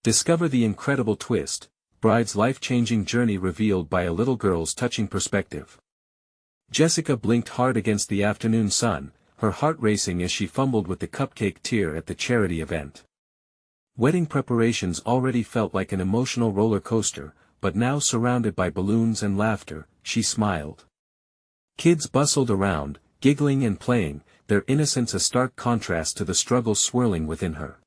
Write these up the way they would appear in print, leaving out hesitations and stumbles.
Discover the incredible twist, bride's life-changing journey revealed by a little girl's touching perspective. Jessica blinked hard against the afternoon sun, her heart racing as she fumbled with the cupcake tier at the charity event. Wedding preparations already felt like an emotional roller coaster, but now surrounded by balloons and laughter, she smiled. Kids bustled around, giggling and playing, their innocence a stark contrast to the struggle swirling within her.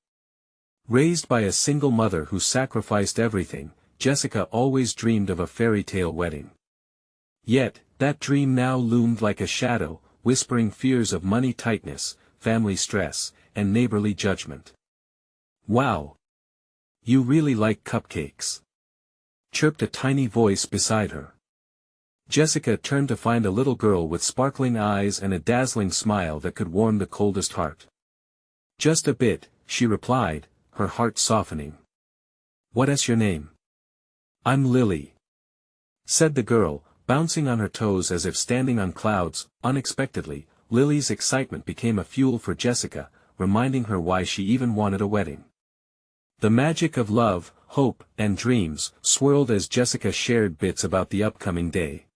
Raised by a single mother who sacrificed everything, Jessica always dreamed of a fairy tale wedding. Yet, that dream now loomed like a shadow, whispering fears of money tightness, family stress, and neighborly judgment. "Wow! You really like cupcakes," chirped a tiny voice beside her. Jessica turned to find a little girl with sparkling eyes and a dazzling smile that could warm the coldest heart. "Just a bit," she replied, her heart softening. "What's your name?" "I'm Lily," said the girl, bouncing on her toes as if standing on clouds. Unexpectedly, Lily's excitement became a fuel for Jessica, reminding her why she even wanted a wedding. The magic of love, hope, and dreams swirled as Jessica shared bits about the upcoming day.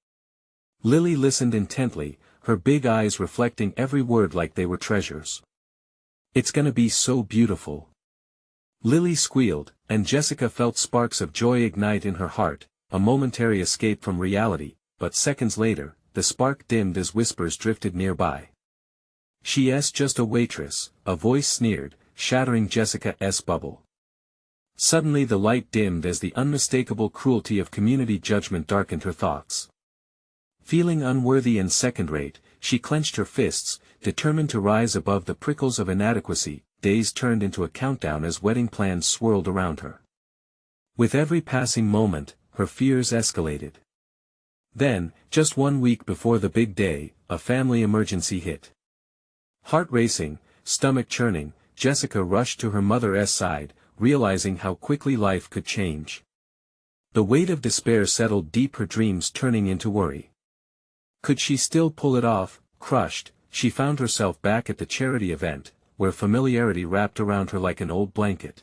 Lily listened intently, her big eyes reflecting every word like they were treasures. "It's gonna be so beautiful," Lily squealed, and Jessica felt sparks of joy ignite in her heart, a momentary escape from reality, but seconds later, the spark dimmed as whispers drifted nearby. "She's just a waitress," a voice sneered, shattering Jessica's bubble. Suddenly the light dimmed as the unmistakable cruelty of community judgment darkened her thoughts. Feeling unworthy and second-rate, she clenched her fists, determined to rise above the prickles of inadequacy. Days turned into a countdown as wedding plans swirled around her. With every passing moment, her fears escalated. Then, just 1 week before the big day, a family emergency hit. Heart racing, stomach churning, Jessica rushed to her mother's side, realizing how quickly life could change. The weight of despair settled deep, her dreams turning into worry. Could she still pull it off? Crushed, she found herself back at the charity event, where familiarity wrapped around her like an old blanket.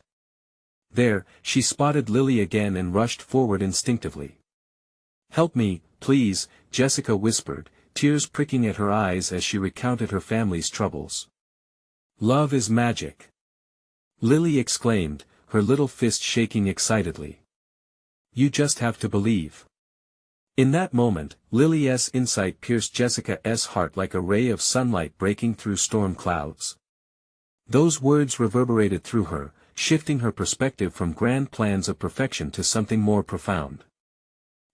There, she spotted Lily again and rushed forward instinctively. "Help me, please," Jessica whispered, tears pricking at her eyes as she recounted her family's troubles. "Love is magic," Lily exclaimed, her little fist shaking excitedly. "You just have to believe." In that moment, Lily's insight pierced Jessica's heart like a ray of sunlight breaking through storm clouds. Those words reverberated through her, shifting her perspective from grand plans of perfection to something more profound.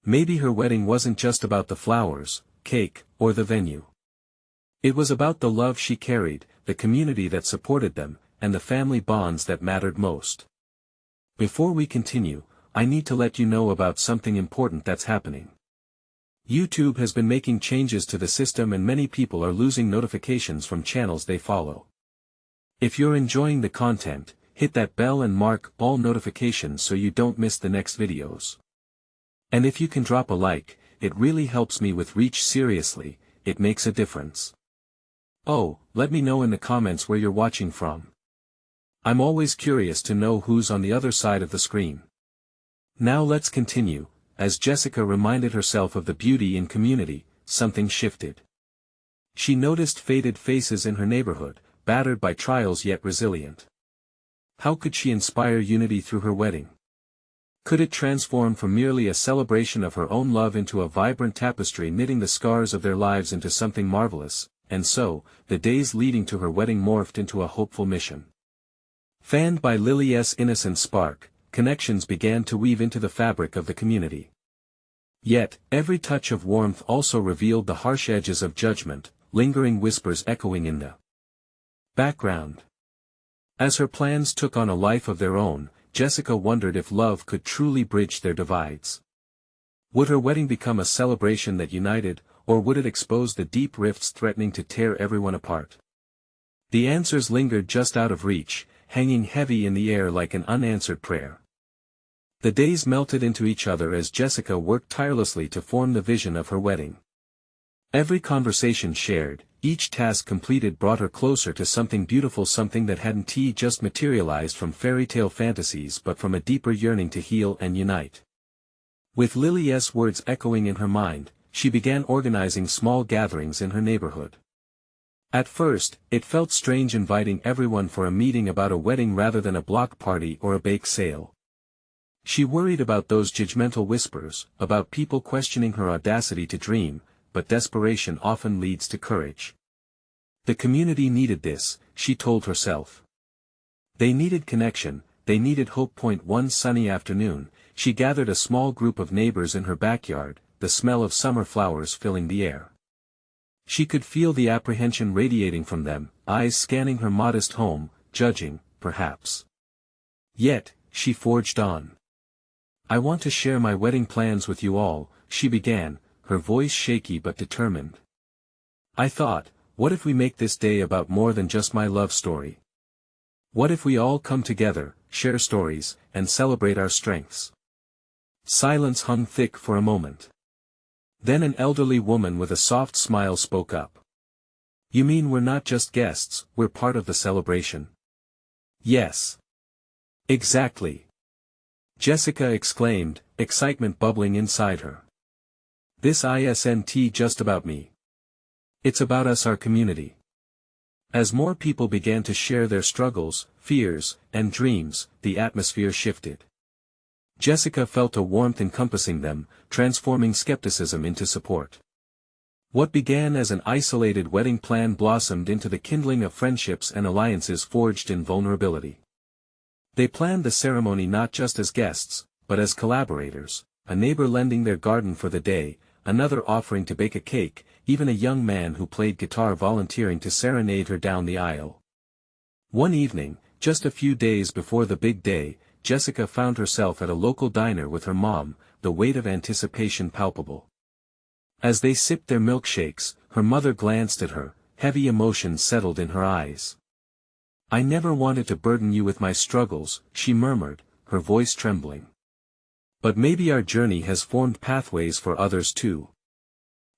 Maybe her wedding wasn't just about the flowers, cake, or the venue. It was about the love she carried, the community that supported them, and the family bonds that mattered most. Before we continue, I need to let you know about something important that's happening. YouTube has been making changes to the system and many people are losing notifications from channels they follow. If you're enjoying the content, hit that bell and mark all notifications so you don't miss the next videos. And if you can drop a like, it really helps me with reach. Seriously, it makes a difference. Oh, let me know in the comments where you're watching from. I'm always curious to know who's on the other side of the screen. Now let's continue. As Jessica reminded herself of the beauty in community, something shifted. She noticed faded faces in her neighborhood, battered by trials yet resilient. How could she inspire unity through her wedding? Could it transform from merely a celebration of her own love into a vibrant tapestry knitting the scars of their lives into something marvelous? And so, the days leading to her wedding morphed into a hopeful mission. Fanned by Lily's innocent spark, connections began to weave into the fabric of the community. Yet, every touch of warmth also revealed the harsh edges of judgment, lingering whispers echoing in the background. As her plans took on a life of their own, Jessica wondered if love could truly bridge their divides. Would her wedding become a celebration that united, or would it expose the deep rifts threatening to tear everyone apart? The answers lingered just out of reach, hanging heavy in the air like an unanswered prayer. The days melted into each other as Jessica worked tirelessly to form the vision of her wedding. Every conversation shared, each task completed brought her closer to something beautiful, something that hadn't just materialized from fairy tale fantasies but from a deeper yearning to heal and unite. With Lily's words echoing in her mind, she began organizing small gatherings in her neighborhood. At first, it felt strange inviting everyone for a meeting about a wedding rather than a block party or a bake sale. She worried about those judgmental whispers, about people questioning her audacity to dream, but desperation often leads to courage. The community needed this, she told herself. They needed connection, they needed hope. One sunny afternoon, she gathered a small group of neighbors in her backyard, the smell of summer flowers filling the air. She could feel the apprehension radiating from them, eyes scanning her modest home, judging, perhaps. Yet, she forged on. "I want to share my wedding plans with you all," she began, her voice shaky but determined. "I thought, what if we make this day about more than just my love story? What if we all come together, share stories, and celebrate our strengths?" Silence hung thick for a moment. Then an elderly woman with a soft smile spoke up. "You mean we're not just guests, we're part of the celebration?" "Yes. Exactly," Jessica exclaimed, excitement bubbling inside her. "This isn't just about me. It's about us, our community." As more people began to share their struggles, fears, and dreams, the atmosphere shifted. Jessica felt a warmth encompassing them, transforming skepticism into support. What began as an isolated wedding plan blossomed into the kindling of friendships and alliances forged in vulnerability. They planned the ceremony not just as guests, but as collaborators, a neighbor lending their garden for the day, another offering to bake a cake, even a young man who played guitar volunteering to serenade her down the aisle. One evening, just a few days before the big day, Jessica found herself at a local diner with her mom, the weight of anticipation palpable. As they sipped their milkshakes, her mother glanced at her, heavy emotion settled in her eyes. "I never wanted to burden you with my struggles," she murmured, her voice trembling. "But maybe our journey has formed pathways for others too."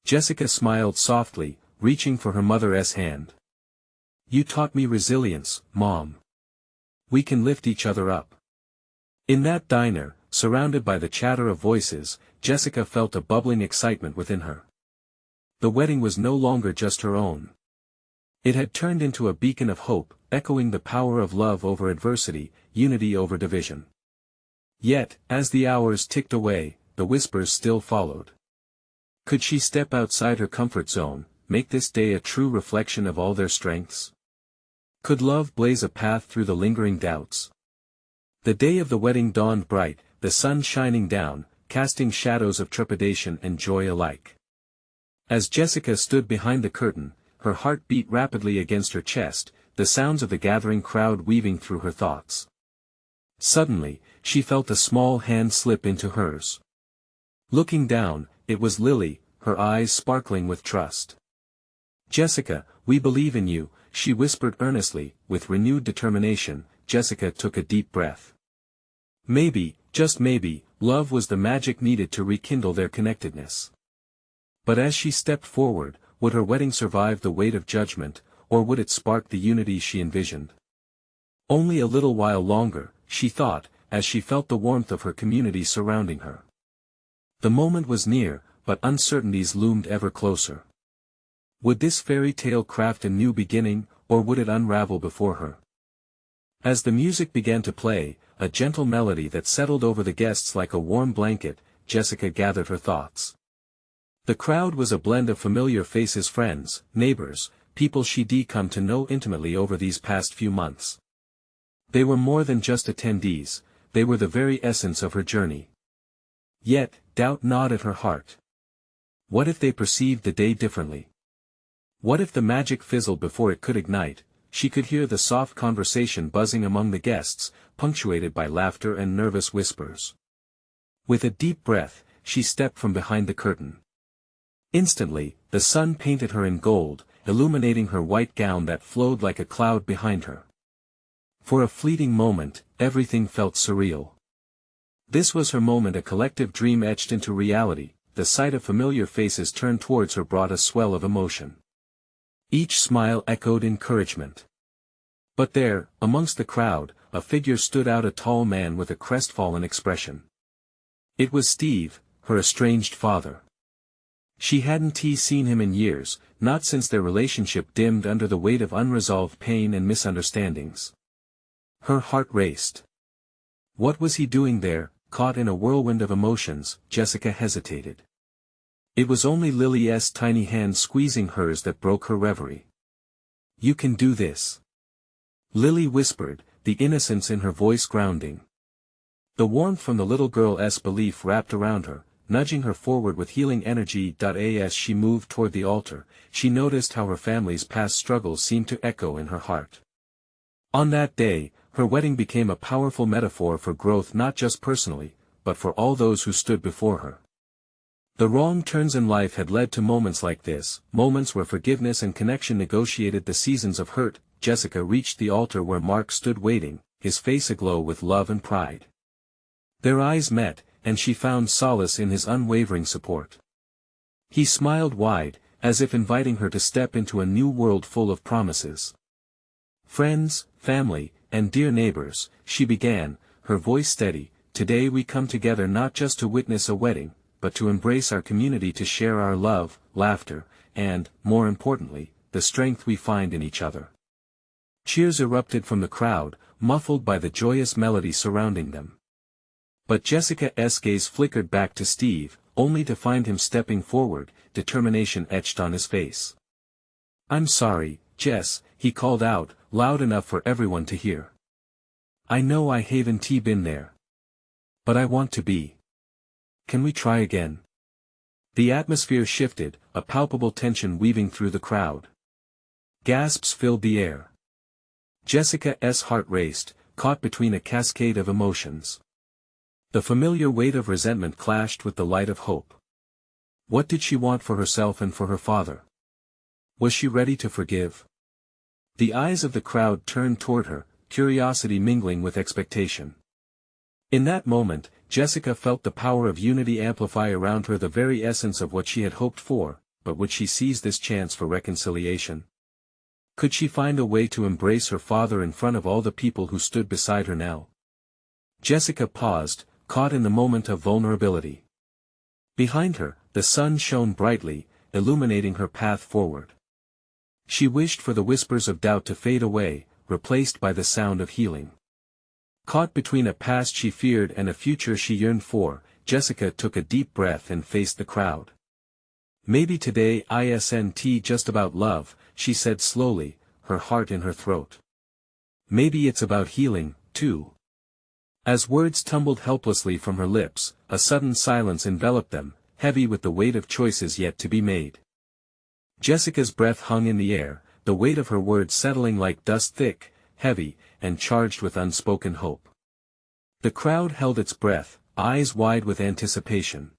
Jessica smiled softly, reaching for her mother's hand. "You taught me resilience, Mom. We can lift each other up." In that diner, surrounded by the chatter of voices, Jessica felt a bubbling excitement within her. The wedding was no longer just her own. It had turned into a beacon of hope, echoing the power of love over adversity, unity over division. Yet, as the hours ticked away, the whispers still followed. Could she step outside her comfort zone, make this day a true reflection of all their strengths? Could love blaze a path through the lingering doubts? The day of the wedding dawned bright, the sun shining down, casting shadows of trepidation and joy alike. As Jessica stood behind the curtain, her heart beat rapidly against her chest, the sounds of the gathering crowd weaving through her thoughts. Suddenly, she felt a small hand slip into hers. Looking down, it was Lily, her eyes sparkling with trust. "Jessica, we believe in you," she whispered earnestly, with renewed determination. Jessica took a deep breath. Maybe, just maybe, love was the magic needed to rekindle their connectedness. But as she stepped forward, would her wedding survive the weight of judgment, or would it spark the unity she envisioned? Only a little while longer, she thought, as she felt the warmth of her community surrounding her. The moment was near, but uncertainties loomed ever closer. Would this fairy tale craft a new beginning, or would it unravel before her? As the music began to play, a gentle melody that settled over the guests like a warm blanket, Jessica gathered her thoughts. The crowd was a blend of familiar faces, friends, neighbors, people she'd come to know intimately over these past few months. They were more than just attendees, they were the very essence of her journey. Yet, doubt gnawed at her heart. What if they perceived the day differently? What if the magic fizzled before it could ignite? She could hear the soft conversation buzzing among the guests, punctuated by laughter and nervous whispers. With a deep breath, she stepped from behind the curtain. Instantly, the sun painted her in gold, illuminating her white gown that flowed like a cloud behind her. For a fleeting moment, everything felt surreal. This was her moment, a collective dream etched into reality. The sight of familiar faces turned towards her brought a swell of emotion. Each smile echoed encouragement. But there, amongst the crowd, a figure stood out, a tall man with a crestfallen expression. It was Steve, her estranged father. She hadn't seen him in years, not since their relationship dimmed under the weight of unresolved pain and misunderstandings. Her heart raced. What was he doing there? Caught in a whirlwind of emotions, Jessica hesitated. It was only Lily's tiny hand squeezing hers that broke her reverie. "You can do this," Lily whispered, the innocence in her voice grounding. The warmth from the little girl's belief wrapped around her, nudging her forward with healing energy. As she moved toward the altar, she noticed how her family's past struggles seemed to echo in her heart. On that day, her wedding became a powerful metaphor for growth, not just personally, but for all those who stood before her. The wrong turns in life had led to moments like this, moments where forgiveness and connection negotiated the seasons of hurt. Jessica reached the altar where Mark stood waiting, his face aglow with love and pride. Their eyes met, and she found solace in his unwavering support. He smiled wide, as if inviting her to step into a new world full of promises. "Friends, family, and dear neighbors," she began, her voice steady, "today we come together not just to witness a wedding, but to embrace our community, to share our love, laughter, and, more importantly, the strength we find in each other." Cheers erupted from the crowd, muffled by the joyous melody surrounding them. But Jessica's gaze flickered back to Steve, only to find him stepping forward, determination etched on his face. "I'm sorry, Jess," he called out, loud enough for everyone to hear. "I know I haven't been there. But I want to be. Can we try again?" The atmosphere shifted, a palpable tension weaving through the crowd. Gasps filled the air. Jessica's heart raced, caught between a cascade of emotions. The familiar weight of resentment clashed with the light of hope. What did she want for herself and for her father? Was she ready to forgive? The eyes of the crowd turned toward her, curiosity mingling with expectation. In that moment, Jessica felt the power of unity amplify around her, the very essence of what she had hoped for. But would she seize this chance for reconciliation? Could she find a way to embrace her father in front of all the people who stood beside her now? Jessica paused, caught in the moment of vulnerability. Behind her, the sun shone brightly, illuminating her path forward. She wished for the whispers of doubt to fade away, replaced by the sound of healing. Caught between a past she feared and a future she yearned for, Jessica took a deep breath and faced the crowd. "Maybe today isn't just about love," she said slowly, her heart in her throat. "Maybe it's about healing, too." As words tumbled helplessly from her lips, a sudden silence enveloped them, heavy with the weight of choices yet to be made. Jessica's breath hung in the air, the weight of her words settling like dust, thick, heavy, and charged with unspoken hope. The crowd held its breath, eyes wide with anticipation.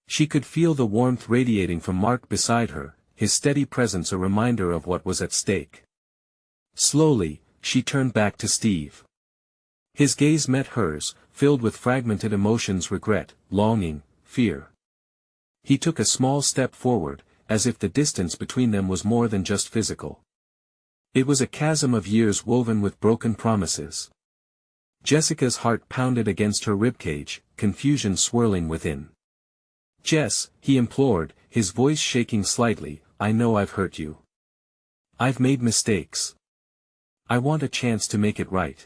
She could feel the warmth radiating from Mark beside her, his steady presence a reminder of what was at stake. Slowly, she turned back to Steve. His gaze met hers, filled with fragmented emotions: regret, longing, fear. He took a small step forward, as if the distance between them was more than just physical. It was a chasm of years woven with broken promises. Jessica's heart pounded against her ribcage, confusion swirling within. "Jess," he implored, his voice shaking slightly, "I know I've hurt you. I've made mistakes. I want a chance to make it right."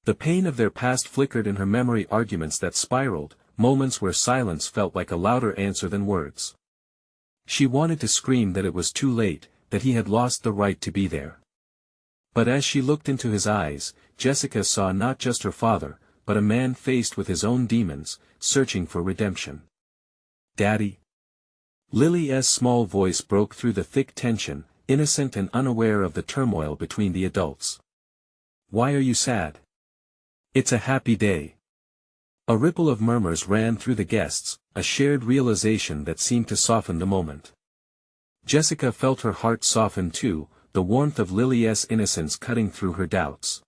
The pain of their past flickered in her memory, arguments that spiraled, moments where silence felt like a louder answer than words. She wanted to scream that it was too late, that he had lost the right to be there. But as she looked into his eyes, Jessica saw not just her father, but a man faced with his own demons, searching for redemption. "Daddy?" Lily's small voice broke through the thick tension, innocent and unaware of the turmoil between the adults. "Why are you sad? It's a happy day." A ripple of murmurs ran through the guests, a shared realization that seemed to soften the moment. Jessica felt her heart soften too, the warmth of Lily's innocence cutting through her doubts.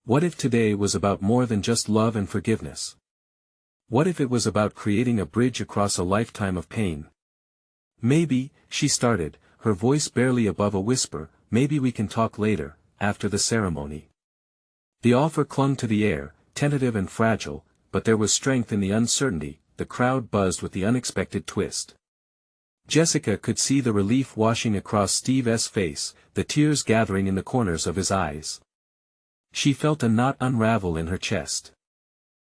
What if today was about more than just love and forgiveness? What if it was about creating a bridge across a lifetime of pain? "Maybe," she started, her voice barely above a whisper, "Maybe we can talk later, after the ceremony." The offer clung to the air, tentative and fragile, but there was strength in the uncertainty. The crowd buzzed with the unexpected twist. Jessica could see the relief washing across Steve's face, the tears gathering in the corners of his eyes. She felt a knot unravel in her chest.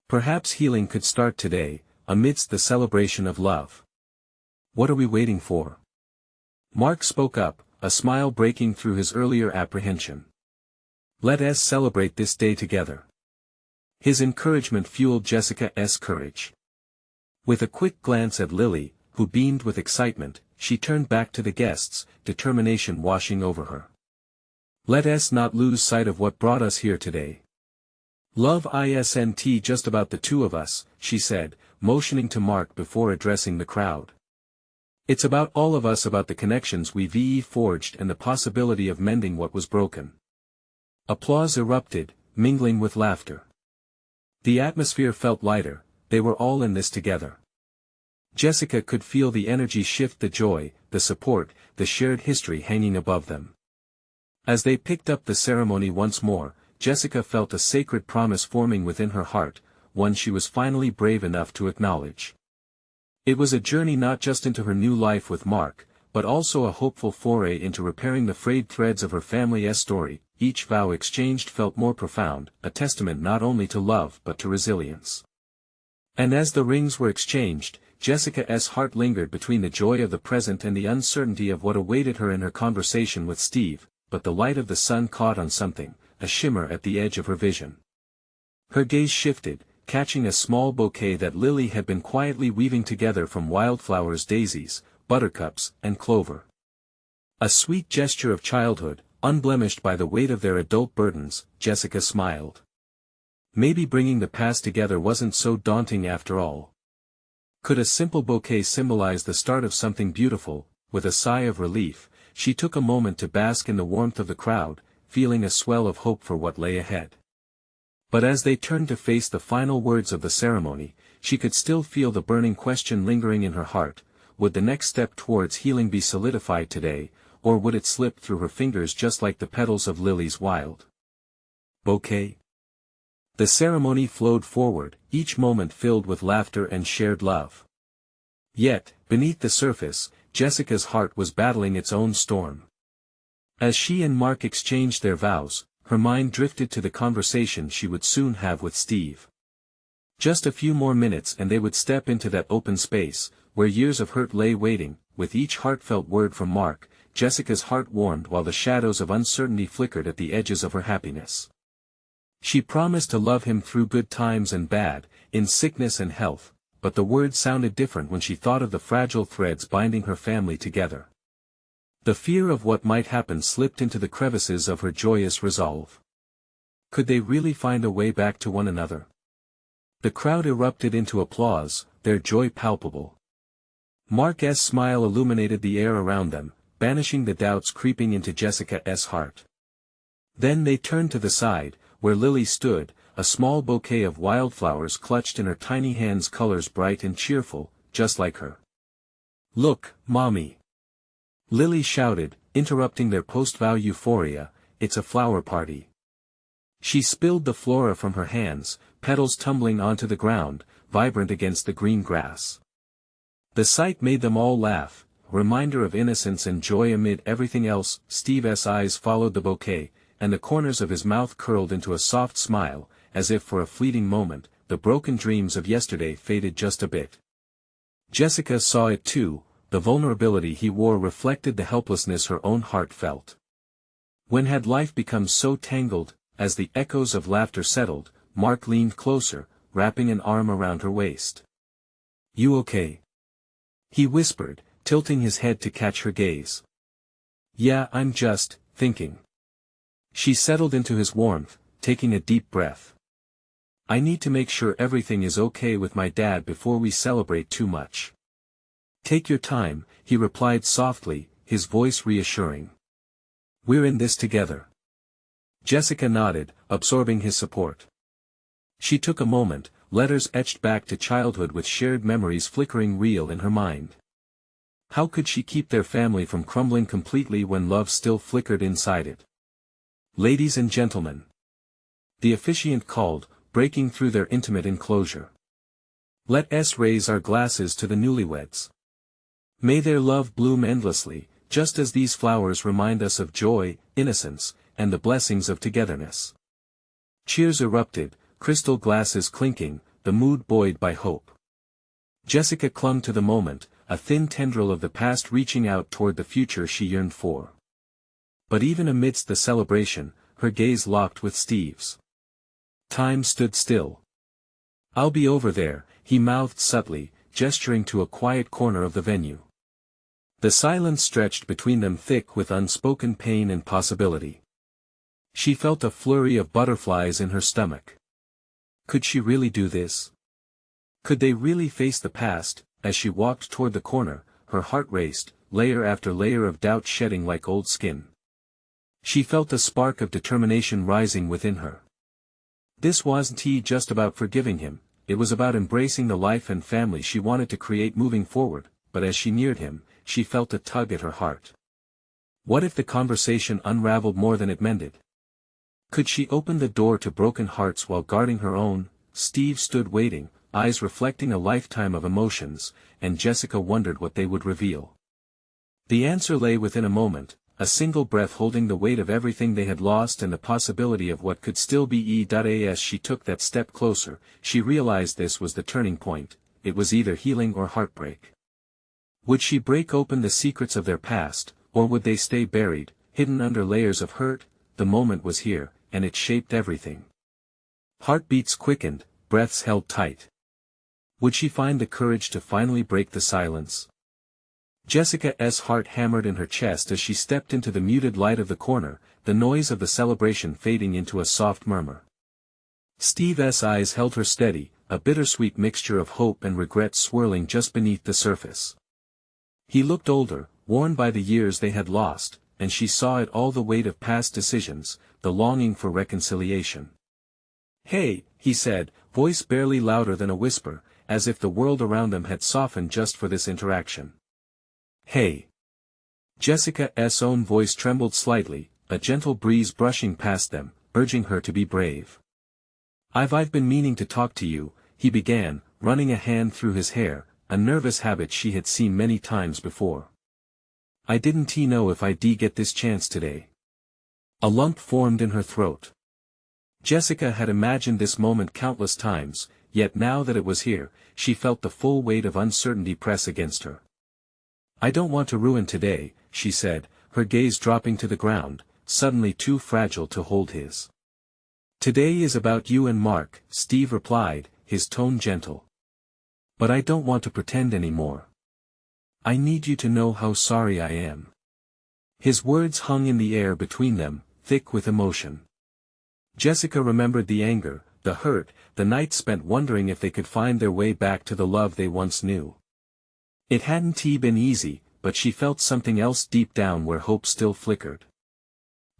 Perhaps healing could start today, amidst the celebration of love. "What are we waiting for?" Mark spoke up, a smile breaking through his earlier apprehension. "Let us celebrate this day together." His encouragement fueled Jessica's courage. With a quick glance at Lily, who beamed with excitement, she turned back to the guests, determination washing over her. "Let us not lose sight of what brought us here today. Love isn't just about the two of us," she said, motioning to Mark before addressing the crowd. "It's about all of us, about the connections we've forged and the possibility of mending what was broken." Applause erupted, mingling with laughter. The atmosphere felt lighter. They were all in this together. Jessica could feel the energy shift, the joy, the support, the shared history hanging above them. As they picked up the ceremony once more, Jessica felt a sacred promise forming within her heart, one she was finally brave enough to acknowledge. It was a journey not just into her new life with Mark, but also a hopeful foray into repairing the frayed threads of her family's story. Each vow exchanged felt more profound, a testament not only to love but to resilience. And as the rings were exchanged, Jessica's heart lingered between the joy of the present and the uncertainty of what awaited her in her conversation with Steve, but the light of the sun caught on something, a shimmer at the edge of her vision. Her gaze shifted, catching a small bouquet that Lily had been quietly weaving together from wildflowers, daisies, buttercups, and clover. A sweet gesture of childhood, unblemished by the weight of their adult burdens. Jessica smiled. Maybe bringing the past together wasn't so daunting after all. Could a simple bouquet symbolize the start of something beautiful? With a sigh of relief, she took a moment to bask in the warmth of the crowd, feeling a swell of hope for what lay ahead. But as they turned to face the final words of the ceremony, she could still feel the burning question lingering in her heart: would the next step towards healing be solidified today, or would it slip through her fingers just like the petals of Lily's wild bouquet? The ceremony flowed forward, each moment filled with laughter and shared love. Yet, beneath the surface, Jessica's heart was battling its own storm. As she and Mark exchanged their vows, her mind drifted to the conversation she would soon have with Steve. Just a few more minutes and they would step into that open space, where years of hurt lay waiting. With each heartfelt word from Mark, Jessica's heart warmed while the shadows of uncertainty flickered at the edges of her happiness. She promised to love him through good times and bad, in sickness and health, but the words sounded different when she thought of the fragile threads binding her family together. The fear of what might happen slipped into the crevices of her joyous resolve. Could they really find a way back to one another? The crowd erupted into applause, their joy palpable. Mark's smile illuminated the air around them, banishing the doubts creeping into Jessica's heart. Then they turned to the side, where Lily stood, a small bouquet of wildflowers clutched in her tiny hands, colors bright and cheerful, just like her. "Look, Mommy!" Lily shouted, interrupting their post-vow euphoria, "It's a flower party." She spilled the flora from her hands, petals tumbling onto the ground, vibrant against the green grass. The sight made them all laugh, a reminder of innocence and joy amid everything else. Steve's eyes followed the bouquet, and the corners of his mouth curled into a soft smile, as if for a fleeting moment, the broken dreams of yesterday faded just a bit. Jessica saw it too. The vulnerability he wore reflected the helplessness her own heart felt. When had life become so tangled? As the echoes of laughter settled, Mark leaned closer, wrapping an arm around her waist. "You okay?" he whispered, tilting his head to catch her gaze. "Yeah, I'm just thinking." She settled into his warmth, taking a deep breath. "I need to make sure everything is okay with my dad before we celebrate too much." "Take your time," he replied softly, his voice reassuring. "We're in this together." Jessica nodded, absorbing his support. She took a moment, letters etched back to childhood with shared memories flickering real in her mind. How could she keep their family from crumbling completely when love still flickered inside it? "Ladies and gentlemen," the officiant called, breaking through their intimate enclosure. "Let us raise our glasses to the newlyweds. May their love bloom endlessly, just as these flowers remind us of joy, innocence, and the blessings of togetherness." Cheers erupted, crystal glasses clinking, the mood buoyed by hope. Jessica clung to the moment, a thin tendril of the past reaching out toward the future she yearned for. But even amidst the celebration, her gaze locked with Steve's. Time stood still. "I'll be over there," he mouthed subtly, gesturing to a quiet corner of the venue. The silence stretched between them thick with unspoken pain and possibility. She felt a flurry of butterflies in her stomach. Could she really do this? Could they really face the past? As she walked toward the corner, her heart raced, layer after layer of doubt shedding like old skin. She felt a spark of determination rising within her. This wasn't just about forgiving him, it was about embracing the life and family she wanted to create moving forward, but as she neared him, she felt a tug at her heart. What if the conversation unraveled more than it mended? Could she open the door to broken hearts while guarding her own? Steve stood waiting, eyes reflecting a lifetime of emotions, and Jessica wondered what they would reveal. The answer lay within a moment, a single breath holding the weight of everything they had lost and the possibility of what could still be. As she took that step closer, she realized this was the turning point, it was either healing or heartbreak. Would she break open the secrets of their past, or would they stay buried, hidden under layers of hurt? The moment was here, and it shaped everything. Heartbeats quickened, breaths held tight. Would she find the courage to finally break the silence? Jessica's heart hammered in her chest as she stepped into the muted light of the corner, the noise of the celebration fading into a soft murmur. Steve's eyes held her steady, a bittersweet mixture of hope and regret swirling just beneath the surface. He looked older, worn by the years they had lost, and she saw it all, the weight of past decisions, the longing for reconciliation. "Hey," he said, voice barely louder than a whisper, as if the world around them had softened just for this interaction. "Hey." Jessica's own voice trembled slightly, a gentle breeze brushing past them, urging her to be brave. I've been meaning to talk to you," he began, running a hand through his hair, a nervous habit she had seen many times before. "I didn't know if I'd get this chance today." A lump formed in her throat. Jessica had imagined this moment countless times, yet now that it was here, she felt the full weight of uncertainty press against her. "I don't want to ruin today," she said, her gaze dropping to the ground, suddenly too fragile to hold his. "Today is about you and Mark," Steve replied, his tone gentle. "But I don't want to pretend anymore. I need you to know how sorry I am." His words hung in the air between them, thick with emotion. Jessica remembered the anger, the hurt, the nights spent wondering if they could find their way back to the love they once knew. It hadn't been easy, but she felt something else deep down where hope still flickered.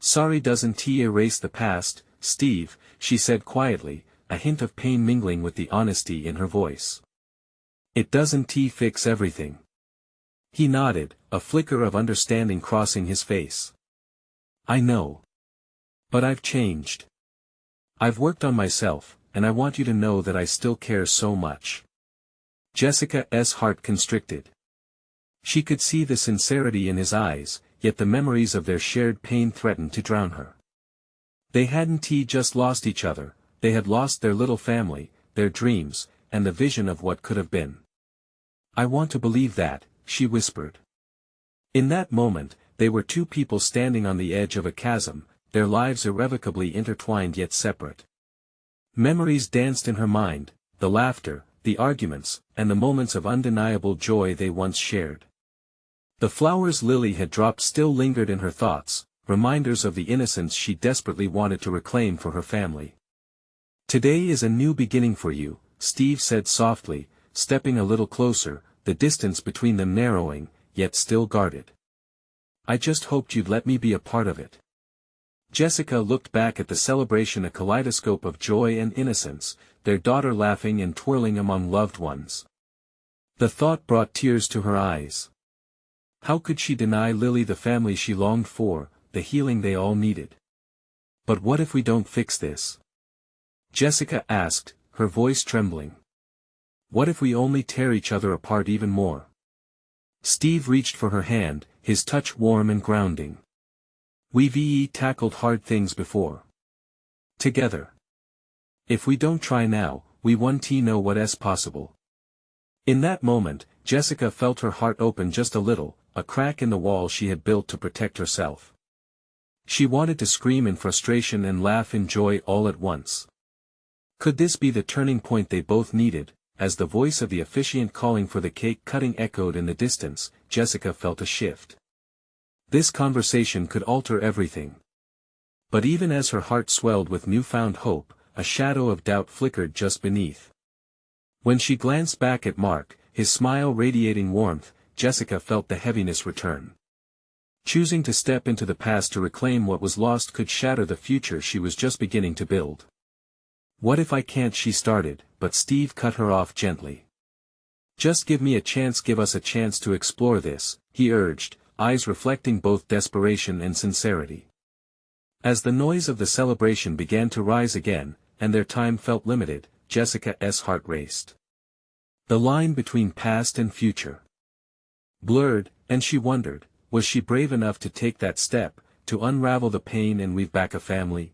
"Sorry doesn't erase the past, Steve," she said quietly, a hint of pain mingling with the honesty in her voice. "It doesn't fix everything." He nodded, a flicker of understanding crossing his face. "I know. But I've changed. I've worked on myself, and I want you to know that I still care so much." Jessica's heart constricted. She could see the sincerity in his eyes, yet the memories of their shared pain threatened to drown her. They hadn't just lost each other, they had lost their little family, their dreams, and the vision of what could have been. "I want to believe that," she whispered. In that moment, they were two people standing on the edge of a chasm, their lives irrevocably intertwined yet separate. Memories danced in her mind, the laughter, the arguments, and the moments of undeniable joy they once shared. The flowers Lily had dropped still lingered in her thoughts, reminders of the innocence she desperately wanted to reclaim for her family. "Today is a new beginning for you," Steve said softly, stepping a little closer, the distance between them narrowing, yet still guarded. "I just hoped you'd let me be a part of it." Jessica looked back at the celebration, a kaleidoscope of joy and innocence, their daughter laughing and twirling among loved ones. The thought brought tears to her eyes. How could she deny Lily the family she longed for, the healing they all needed? But what if we don't fix this? Jessica asked, her voice trembling. What if we only tear each other apart even more? Steve reached for her hand, his touch warm and grounding. We've tackled hard things before. Together. If we don't try now, we won't know what's possible. In that moment, Jessica felt her heart open just a little, a crack in the wall she had built to protect herself. She wanted to scream in frustration and laugh in joy all at once. Could this be the turning point they both needed? As the voice of the officiant calling for the cake cutting echoed in the distance, Jessica felt a shift. This conversation could alter everything. But even as her heart swelled with newfound hope, a shadow of doubt flickered just beneath. When she glanced back at Mark, his smile radiating warmth, Jessica felt the heaviness return. Choosing to step into the past to reclaim what was lost could shatter the future she was just beginning to build. What if I can't? She started, but Steve cut her off gently. Just give me a chance, give us a chance to explore this, he urged, eyes reflecting both desperation and sincerity. As the noise of the celebration began to rise again, and their time felt limited, Jessica's heart raced. The line between past and future blurred, and she wondered, was she brave enough to take that step, to unravel the pain and weave back a family?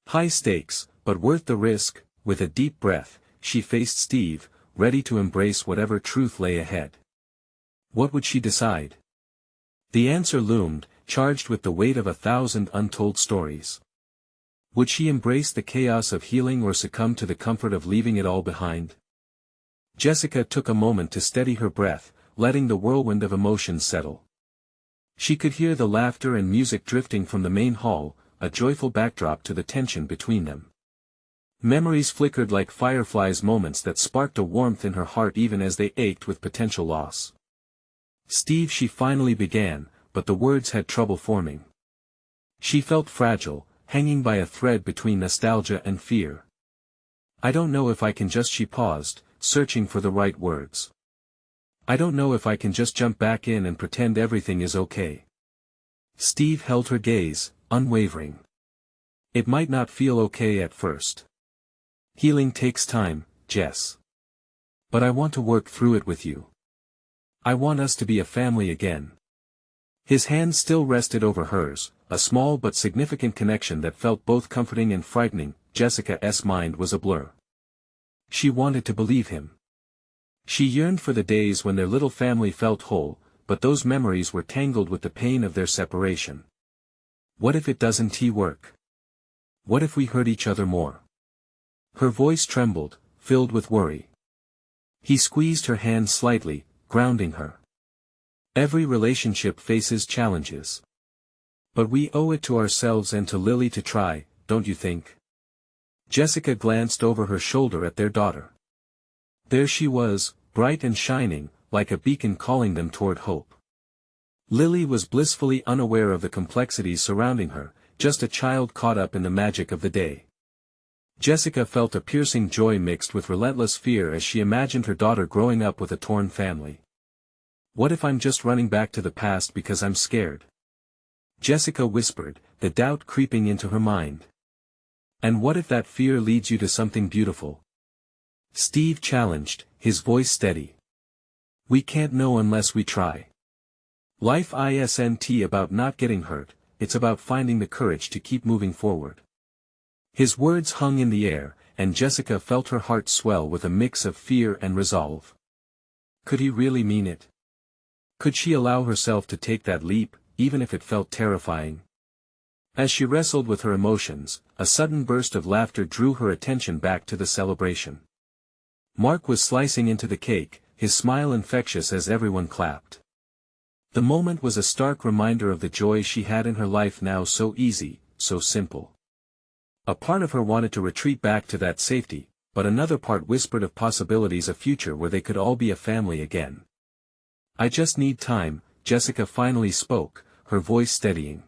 High stakes, but worth the risk. With a deep breath, she faced Steve, ready to embrace whatever truth lay ahead. What would she decide? The answer loomed, charged with the weight of 1,000 untold stories. Would she embrace the chaos of healing or succumb to the comfort of leaving it all behind? Jessica took a moment to steady her breath, letting the whirlwind of emotions settle. She could hear the laughter and music drifting from the main hall, a joyful backdrop to the tension between them. Memories flickered like fireflies, moments that sparked a warmth in her heart even as they ached with potential loss. Steve, she finally began, but the words had trouble forming. She felt fragile, hanging by a thread between nostalgia and fear. I don't know if I can just. She paused, searching for the right words. I don't know if I can just jump back in and pretend everything is okay. Steve held her gaze, unwavering. It might not feel okay at first. Healing takes time, Jess. But I want to work through it with you. I want us to be a family again. His hand still rested over hers, a small but significant connection that felt both comforting and frightening. Jessica's mind was a blur. She wanted to believe him. She yearned for the days when their little family felt whole, but those memories were tangled with the pain of their separation. What if it doesn't work? What if we hurt each other more? Her voice trembled, filled with worry. He squeezed her hand slightly, grounding her. Every relationship faces challenges. But we owe it to ourselves and to Lily to try, don't you think? Jessica glanced over her shoulder at their daughter. There she was, bright and shining, like a beacon calling them toward hope. Lily was blissfully unaware of the complexities surrounding her, just a child caught up in the magic of the day. Jessica felt a piercing joy mixed with relentless fear as she imagined her daughter growing up with a torn family. What if I'm just running back to the past because I'm scared? Jessica whispered, the doubt creeping into her mind. And what if that fear leads you to something beautiful? Steve challenged, his voice steady. We can't know unless we try. Life isn't about not getting hurt, it's about finding the courage to keep moving forward. His words hung in the air, and Jessica felt her heart swell with a mix of fear and resolve. Could he really mean it? Could she allow herself to take that leap, even if it felt terrifying? As she wrestled with her emotions, a sudden burst of laughter drew her attention back to the celebration. Mark was slicing into the cake, his smile infectious as everyone clapped. The moment was a stark reminder of the joy she had in her life, now so easy, so simple. A part of her wanted to retreat back to that safety, but another part whispered of possibilities, a future where they could all be a family again. I just need time, Jessica finally spoke, her voice steadying.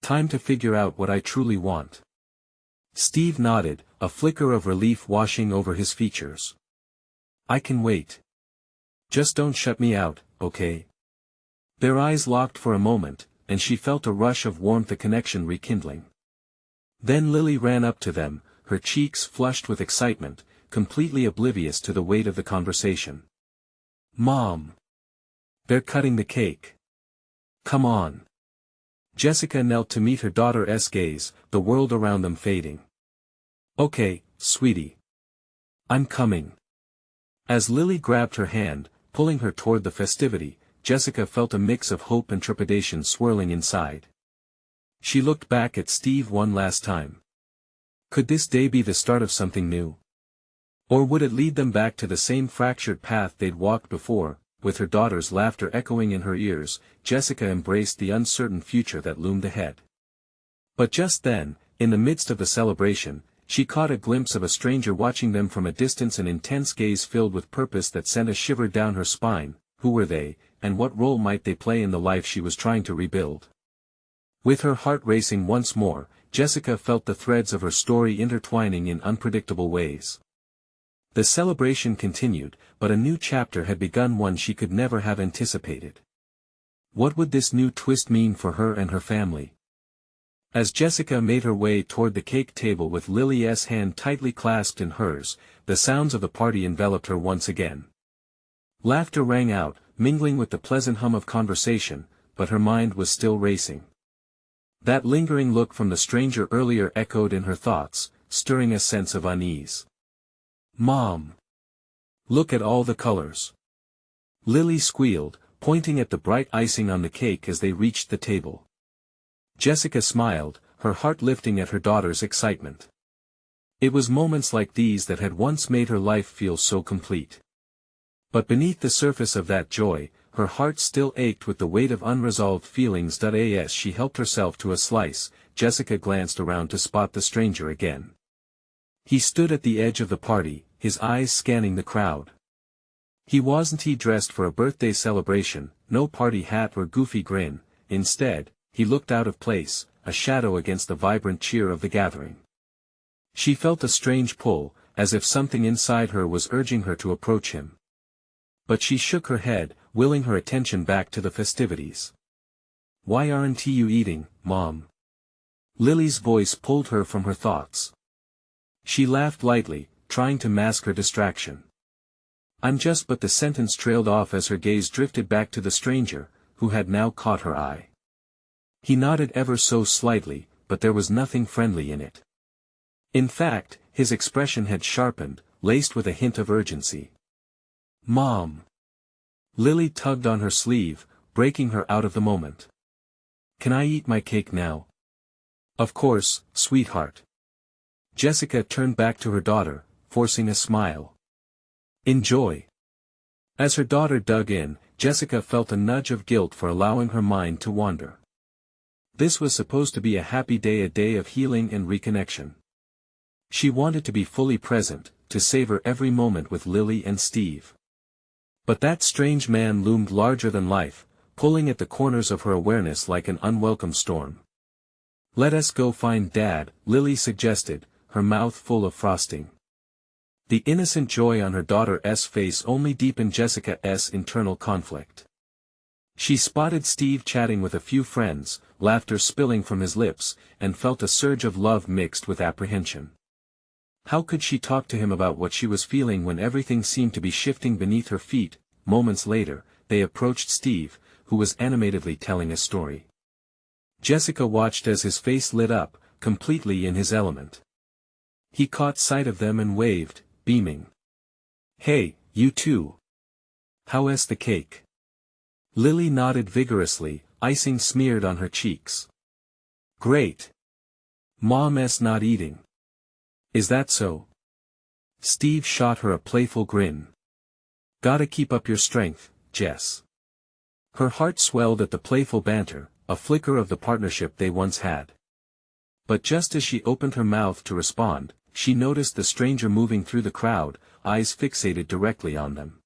Time to figure out what I truly want. Steve nodded, a flicker of relief washing over his features. I can wait. Just don't shut me out, okay? Their eyes locked for a moment, and she felt a rush of warmth, a connection rekindling. Then Lily ran up to them, her cheeks flushed with excitement, completely oblivious to the weight of the conversation. "Mom! They're cutting the cake. Come on." Jessica knelt to meet her daughter's gaze, the world around them fading. "Okay, sweetie. I'm coming." As Lily grabbed her hand, pulling her toward the festivity, Jessica felt a mix of hope and trepidation swirling inside. She looked back at Steve one last time. Could this day be the start of something new? Or would it lead them back to the same fractured path they'd walked before? With her daughter's laughter echoing in her ears, Jessica embraced the uncertain future that loomed ahead. But just then, in the midst of the celebration, she caught a glimpse of a stranger watching them from a distance, an intense gaze filled with purpose that sent a shiver down her spine. Who were they, and what role might they play in the life she was trying to rebuild? With her heart racing once more, Jessica felt the threads of her story intertwining in unpredictable ways. The celebration continued, but a new chapter had begun, one she could never have anticipated. What would this new twist mean for her and her family? As Jessica made her way toward the cake table with Lily's hand tightly clasped in hers, the sounds of the party enveloped her once again. Laughter rang out, mingling with the pleasant hum of conversation, but her mind was still racing. That lingering look from the stranger earlier echoed in her thoughts, stirring a sense of unease. "Mom! Look at all the colors!" Lily squealed, pointing at the bright icing on the cake as they reached the table. Jessica smiled, her heart lifting at her daughter's excitement. It was moments like these that had once made her life feel so complete. But beneath the surface of that joy, her heart still ached with the weight of unresolved feelings. As she helped herself to a slice, Jessica glanced around to spot the stranger again. He stood at the edge of the party, his eyes scanning the crowd. He wasn't dressed for a birthday celebration, no party hat or goofy grin. Instead, he looked out of place, a shadow against the vibrant cheer of the gathering. She felt a strange pull, as if something inside her was urging her to approach him. But she shook her head, willing her attention back to the festivities. "Why aren't you eating, Mom?" Lily's voice pulled her from her thoughts. She laughed lightly, trying to mask her distraction. "I'm just," but the sentence trailed off as her gaze drifted back to the stranger, who had now caught her eye. He nodded ever so slightly, but there was nothing friendly in it. In fact, his expression had sharpened, laced with a hint of urgency. "Mom!" Lily tugged on her sleeve, breaking her out of the moment. "Can I eat my cake now?" "Of course, sweetheart." Jessica turned back to her daughter, forcing a smile. "Enjoy." As her daughter dug in, Jessica felt a nudge of guilt for allowing her mind to wander. This was supposed to be a happy day, a day of healing and reconnection. She wanted to be fully present, to savor every moment with Lily and Steve. But that strange man loomed larger than life, pulling at the corners of her awareness like an unwelcome storm. "Let us go find Dad," Lily suggested, her mouth full of frosting. The innocent joy on her daughter's face only deepened Jessica's internal conflict. She spotted Steve chatting with a few friends, laughter spilling from his lips, and felt a surge of love mixed with apprehension. How could she talk to him about what she was feeling when everything seemed to be shifting beneath her feet? Moments later, they approached Steve, who was animatedly telling a story. Jessica watched as his face lit up, completely in his element. He caught sight of them and waved, beaming. "Hey, you two. How's the cake?" Lily nodded vigorously, icing smeared on her cheeks. "Great. Mom's not eating." "Is that so?" Steve shot her a playful grin. "Gotta keep up your strength, Jess." Her heart swelled at the playful banter, a flicker of the partnership they once had. But just as she opened her mouth to respond, she noticed the stranger moving through the crowd, eyes fixated directly on them.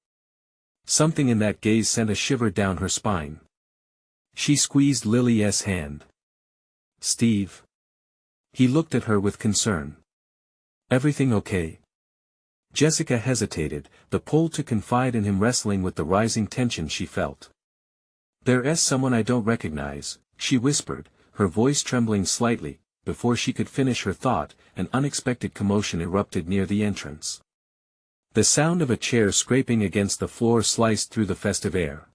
Something in that gaze sent a shiver down her spine. She squeezed Lily's hand. "Steve?" He looked at her with concern. "Everything okay?" Jessica hesitated, the pull to confide in him wrestling with the rising tension she felt. There's someone I don't recognize, she whispered, her voice trembling slightly. Before she could finish her thought, an unexpected commotion erupted near the entrance. The sound of a chair scraping against the floor sliced through the festive air.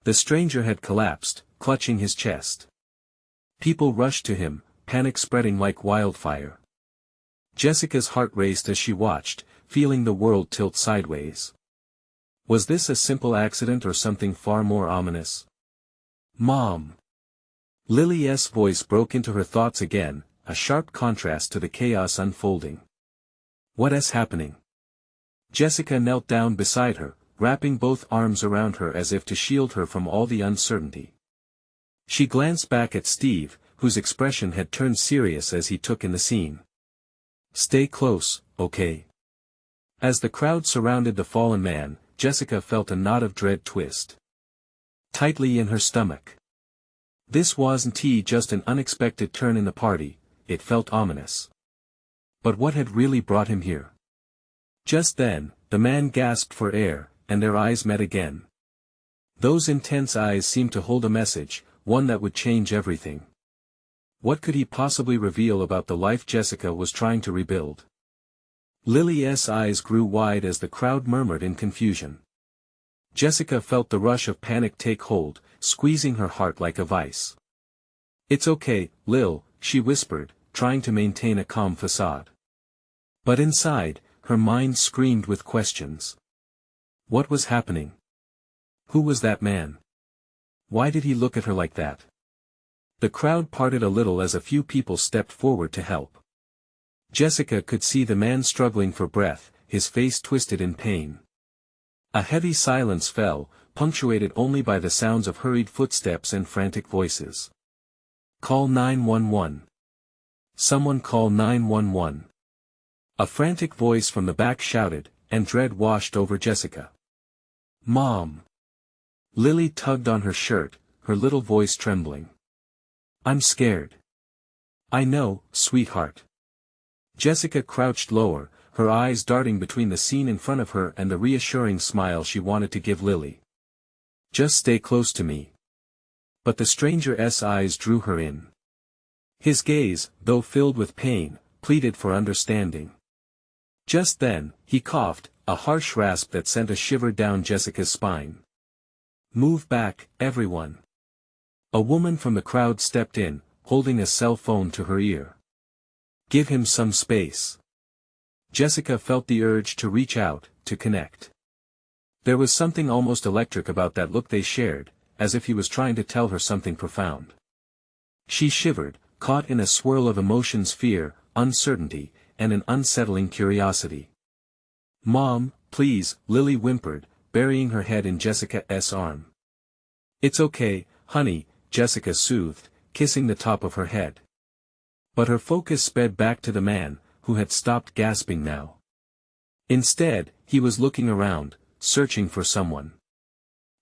The stranger had collapsed, clutching his chest. People rushed to him, panic spreading like wildfire. Jessica's heart raced as she watched, feeling the world tilt sideways. Was this a simple accident or something far more ominous? Mom! Lily's voice broke into her thoughts again, a sharp contrast to the chaos unfolding. What's happening? Jessica knelt down beside her, wrapping both arms around her as if to shield her from all the uncertainty. She glanced back at Steve, whose expression had turned serious as he took in the scene. Stay close, okay? As the crowd surrounded the fallen man, Jessica felt a knot of dread twist tightly in her stomach. This wasn't just an unexpected turn in the party, it felt ominous. But what had really brought him here? Just then, the man gasped for air, and their eyes met again. Those intense eyes seemed to hold a message, one that would change everything. What could he possibly reveal about the life Jessica was trying to rebuild? Lily's eyes grew wide as the crowd murmured in confusion. Jessica felt the rush of panic take hold, squeezing her heart like a vice. It's okay, Lil, she whispered, trying to maintain a calm facade. But inside, her mind screamed with questions. What was happening? Who was that man? Why did he look at her like that? The crowd parted a little as a few people stepped forward to help. Jessica could see the man struggling for breath, his face twisted in pain. A heavy silence fell, punctuated only by the sounds of hurried footsteps and frantic voices. Call 911. Someone call 911. A frantic voice from the back shouted, and dread washed over Jessica. Mom! Lily tugged on her shirt, her little voice trembling. I'm scared. I know, sweetheart. Jessica crouched lower, her eyes darting between the scene in front of her and the reassuring smile she wanted to give Lily. Just stay close to me. But the stranger's eyes drew her in. His gaze, though filled with pain, pleaded for understanding. Just then, he coughed, a harsh rasp that sent a shiver down Jessica's spine. Move back, everyone. A woman from the crowd stepped in, holding a cell phone to her ear. Give him some space. Jessica felt the urge to reach out, to connect. There was something almost electric about that look they shared, as if he was trying to tell her something profound. She shivered, caught in a swirl of emotions: fear, uncertainty, and an unsettling curiosity. Mom, please, Lily whimpered, burying her head in Jessica's arm. It's okay, honey, Jessica soothed, kissing the top of her head. But her focus sped back to the man, who had stopped gasping now. Instead, he was looking around, searching for someone.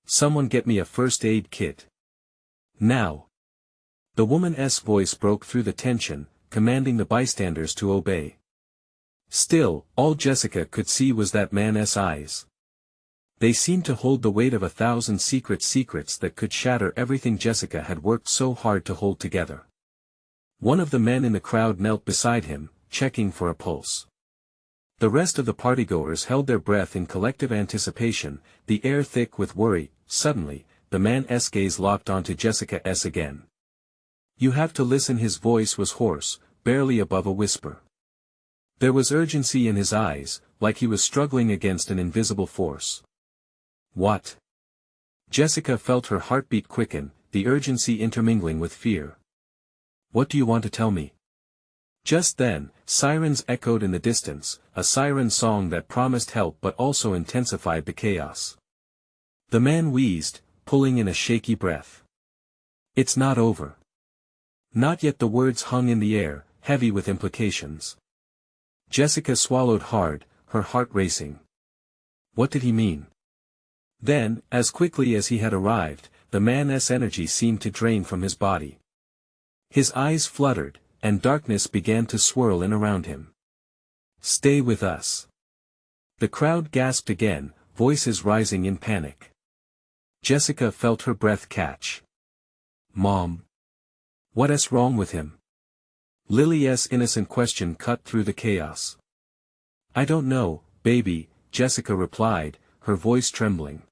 Someone get me a first aid kit. Now. The woman's voice broke through the tension, commanding the bystanders to obey. Still, all Jessica could see was that man's eyes. They seemed to hold the weight of 1,000 secrets that could shatter everything Jessica had worked so hard to hold together. One of the men in the crowd knelt beside him, checking for a pulse. The rest of the partygoers held their breath in collective anticipation, the air thick with worry. Suddenly, the man's gaze locked onto Jessica's again. You have to listen. His voice was hoarse, barely above a whisper. There was urgency in his eyes, like he was struggling against an invisible force. What? Jessica felt her heartbeat quicken, the urgency intermingling with fear. What do you want to tell me? Just then, sirens echoed in the distance, a siren song that promised help but also intensified the chaos. The man wheezed, pulling in a shaky breath. It's not over. Not yet. The words hung in the air, heavy with implications. Jessica swallowed hard, her heart racing. What did he mean? Then, as quickly as he had arrived, the man's energy seemed to drain from his body. His eyes fluttered, and darkness began to swirl in around him. Stay with us. The crowd gasped again, voices rising in panic. Jessica felt her breath catch. Mom. What's wrong with him? Lily's innocent question cut through the chaos. I don't know, baby, Jessica replied, her voice trembling.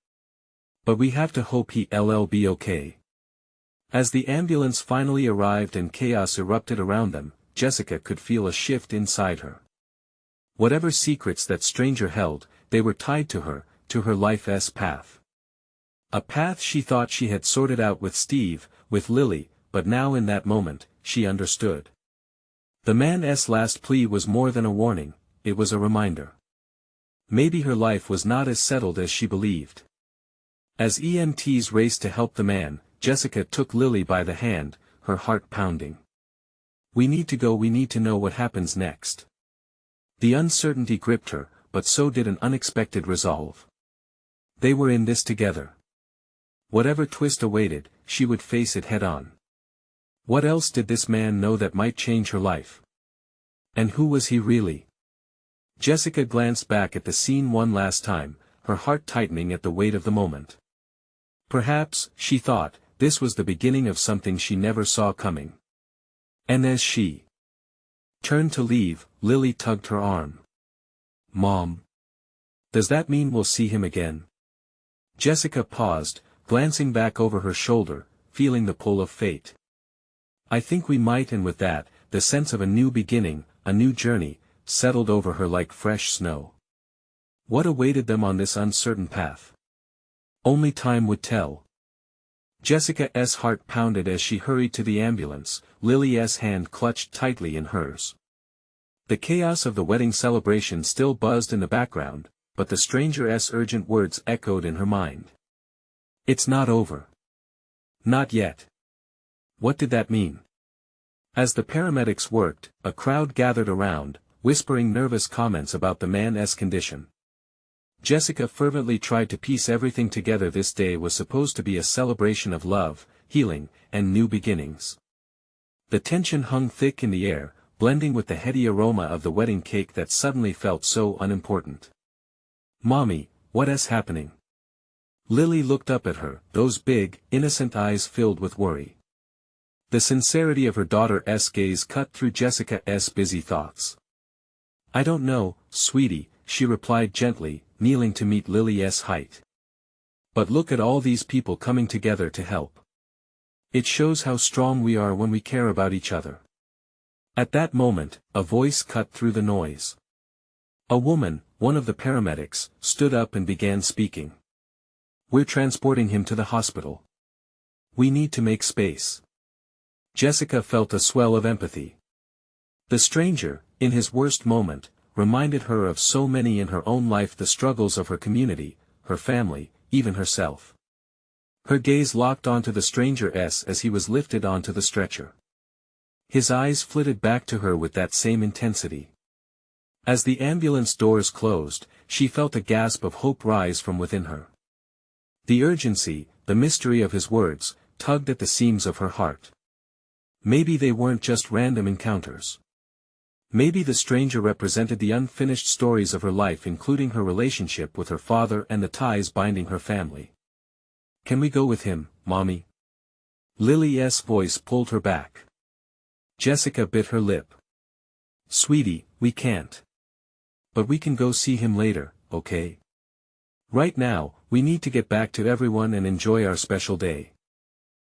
But we have to hope he'll be okay. As the ambulance finally arrived and chaos erupted around them, Jessica could feel a shift inside her. Whatever secrets that stranger held, they were tied to her life's path. A path she thought she had sorted out with Steve, with Lily, but now in that moment, she understood. The man's last plea was more than a warning, it was a reminder. Maybe her life was not as settled as she believed. As EMTs raced to help the man, Jessica took Lily by the hand, her heart pounding. We need to go, we need to know what happens next. The uncertainty gripped her, but so did an unexpected resolve. They were in this together. Whatever twist awaited, she would face it head-on. What else did this man know that might change her life? And who was he really? Jessica glanced back at the scene one last time, her heart tightening at the weight of the moment. Perhaps, she thought, this was the beginning of something she never saw coming. And as she turned to leave, Lily tugged her arm. Mom. Does that mean we'll see him again? Jessica paused, glancing back over her shoulder, feeling the pull of fate. I think we might, and with that, the sense of a new beginning, a new journey, settled over her like fresh snow. What awaited them on this uncertain path? Only time would tell. Jessica's heart pounded as she hurried to the ambulance, Lily's hand clutched tightly in hers. The chaos of the wedding celebration still buzzed in the background, but the stranger's urgent words echoed in her mind. It's not over. Not yet. What did that mean? As the paramedics worked, a crowd gathered around, whispering nervous comments about the man's condition. Jessica fervently tried to piece everything together. This day was supposed to be a celebration of love, healing, and new beginnings. The tension hung thick in the air, blending with the heady aroma of the wedding cake that suddenly felt so unimportant. Mommy, what's happening? Lily looked up at her, those big, innocent eyes filled with worry. The sincerity of her daughter's gaze cut through Jessica's busy thoughts. I don't know, sweetie, she replied gently, kneeling to meet Lily's height. But look at all these people coming together to help. It shows how strong we are when we care about each other. At that moment, a voice cut through the noise. A woman, one of the paramedics, stood up and began speaking. We're transporting him to the hospital. We need to make space. Jessica felt a swell of empathy. The stranger, in his worst moment, reminded her of so many in her own life, the struggles of her community, her family, even herself. Her gaze locked onto the stranger's as he was lifted onto the stretcher. His eyes flitted back to her with that same intensity. As the ambulance doors closed, she felt a gasp of hope rise from within her. The urgency, the mystery of his words, tugged at the seams of her heart. Maybe they weren't just random encounters. Maybe the stranger represented the unfinished stories of her life, including her relationship with her father and the ties binding her family. Can we go with him, Mommy? Lily's voice pulled her back. Jessica bit her lip. Sweetie, we can't. But we can go see him later, okay? Right now, we need to get back to everyone and enjoy our special day.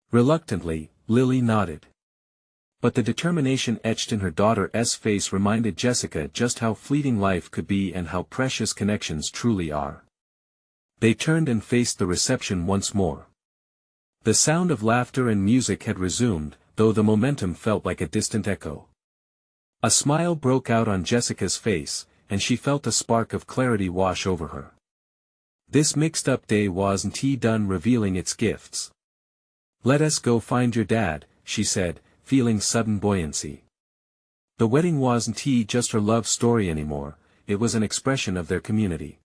Reluctantly, Lily nodded. But the determination etched in her daughter's face reminded Jessica just how fleeting life could be and how precious connections truly are. They turned and faced the reception once more. The sound of laughter and music had resumed, though the momentum felt like a distant echo. A smile broke out on Jessica's face, and she felt a spark of clarity wash over her. This mixed-up day wasn't done revealing its gifts. Let us go find your dad, she said, feeling sudden buoyancy. The wedding wasn't just her love story anymore, it was an expression of their community.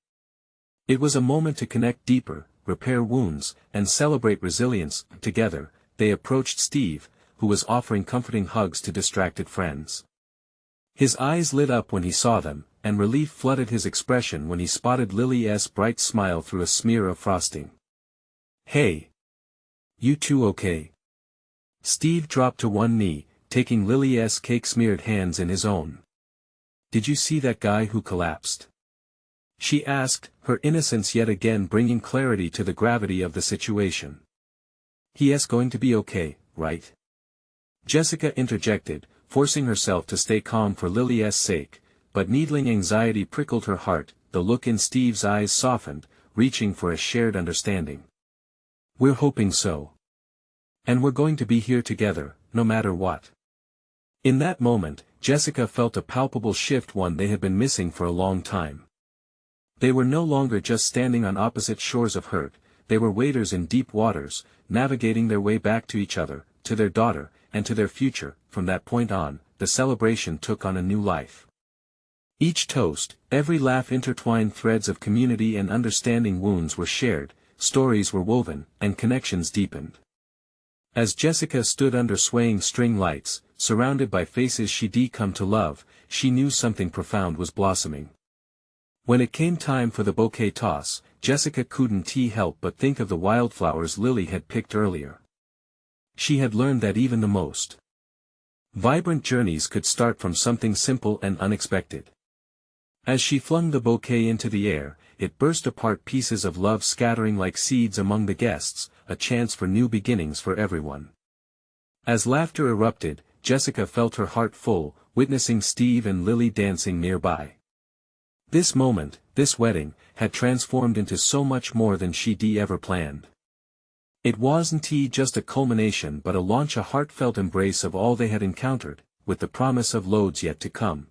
It was a moment to connect deeper, repair wounds, and celebrate resilience. Together, they approached Steve, who was offering comforting hugs to distracted friends. His eyes lit up when he saw them, and relief flooded his expression when he spotted Lily's bright smile through a smear of frosting. Hey. You two okay? Steve dropped to one knee, taking Lily's cake-smeared hands in his own. Did you see that guy who collapsed? She asked, her innocence yet again bringing clarity to the gravity of the situation. He's going to be okay, right? Jessica interjected, forcing herself to stay calm for Lily's sake, but needling anxiety prickled her heart. The look in Steve's eyes softened, reaching for a shared understanding. We're hoping so. And we're going to be here together, no matter what. In that moment, Jessica felt a palpable shift, one they had been missing for a long time. They were no longer just standing on opposite shores of hurt, they were waders in deep waters, navigating their way back to each other, to their daughter, and to their future. From that point on, the celebration took on a new life. Each toast, every laugh intertwined threads of community and understanding. Wounds were shared, stories were woven, and connections deepened. As Jessica stood under swaying string lights, surrounded by faces she'd come to love, she knew something profound was blossoming. When it came time for the bouquet toss, Jessica couldn't help but think of the wildflowers Lily had picked earlier. She had learned that even the most vibrant journeys could start from something simple and unexpected. As she flung the bouquet into the air, it burst apart, pieces of love scattering like seeds among the guests, a chance for new beginnings for everyone. As laughter erupted, Jessica felt her heart full, witnessing Steve and Lily dancing nearby. This moment, this wedding, had transformed into so much more than she'd ever planned. It wasn't just a culmination but a launch, a heartfelt embrace of all they had encountered, with the promise of loads yet to come.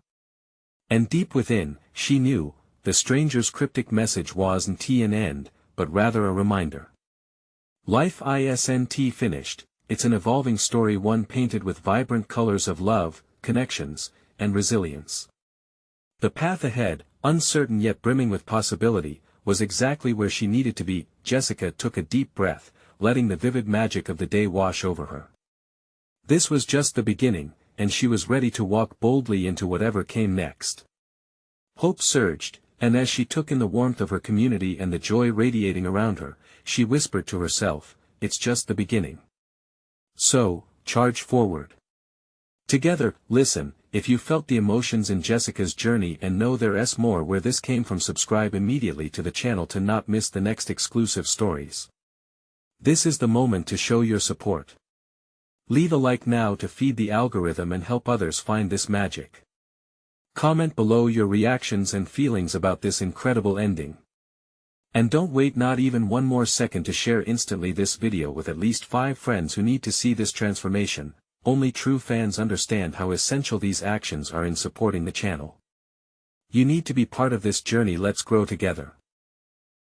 And deep within, she knew, the stranger's cryptic message wasn't an end, but rather a reminder. Life isn't finished, it's an evolving story, one painted with vibrant colors of love, connections, and resilience. The path ahead, uncertain yet brimming with possibility, was exactly where she needed to be. Jessica took a deep breath, letting the vivid magic of the day wash over her. This was just the beginning, and she was ready to walk boldly into whatever came next. Hope surged, and as she took in the warmth of her community and the joy radiating around her, she whispered to herself, it's just the beginning. So, charge forward. Together, listen, if you felt the emotions in Jessica's journey and know there's more where this came from, subscribe immediately to the channel to not miss the next exclusive stories. This is the moment to show your support. Leave a like now to feed the algorithm and help others find this magic. Comment below your reactions and feelings about this incredible ending. And don't wait not even one more second to share instantly this video with at least 5 friends who need to see this transformation. Only true fans understand how essential these actions are in supporting the channel. You need to be part of this journey. Let's grow together.